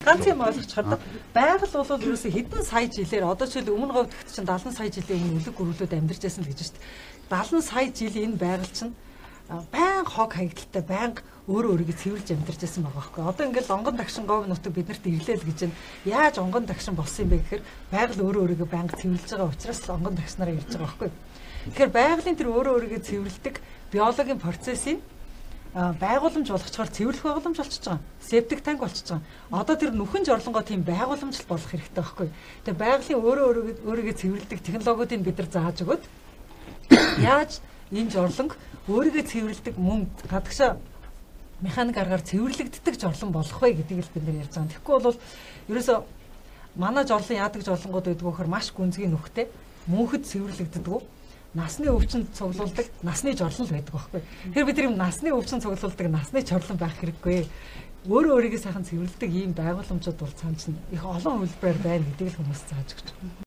ганц юм ойлгочихоор байгаль бол ерөөсө хэдэн сая жилээр одоо ч өмнө говьд чинь 70 сая жилийн өмнө үлэг гөрвлүүд амьдарч байсан л гэж шүү дээ. 70 сая жил энэ байгаль чинь баян хог хаягдaltaй баян өөрөө өөрийгөө цэвэрлж амьдарч байсан байгаа байхгүй. Одоо ингээл онгон тагшин говь нутаг биднэрт ирлээ л гэж байна. Яаж онгон тагшин болсон юм бэ гэхээр байгаль өөрөө өөрийгөө баян цэвэрлж байгаа учраас л онгон тагшнараа ирж байгаа байхгүй. Тэгэхээр байгалийн тэр өөрөө өөрийгөө цэвэрлдэг биологийн процессыг байгууламж болгочоор цэвэрлэх байгууламж болчихж байгаа. Септик танк болчихж байгаа. Одоо тэр нүхэн жорлонгоо тийм байгууламжл болох хэрэгтэй байхгүй. Тэгээ байгалийн өөрөө өөрийгөө цэвэрлдэг технологиудыг бид нар зааж өгöd яаж энэ жорлонг өөрийгөө цэвэрлдэг мөн гадагшаа механик аргаар цэвэрлэгддэг жорлон болох вэ гэдгийг л бид нар ярьж байгаа. Тэгэхгүй бол ерөөсөө манай жорлон яадаг жорлонгууд байдаг вөхөр маш гүнзгий нүхтэй мөнхөд цэвэрлэгддэг. Насны өвчин цуглуулдаг насны жорлон л байдаг байхгүй. Тэгэхээр бид нар насны өвчин цуглуулдаг насны жорлон байх хэрэггүй. Өөрөө өөрийгөө сайхан цэвэрлдэг ийм байгууламжууд бол цаана чинь их олон хөлбрээр байна гэдгийг л хүмүүс зааж өгч байна.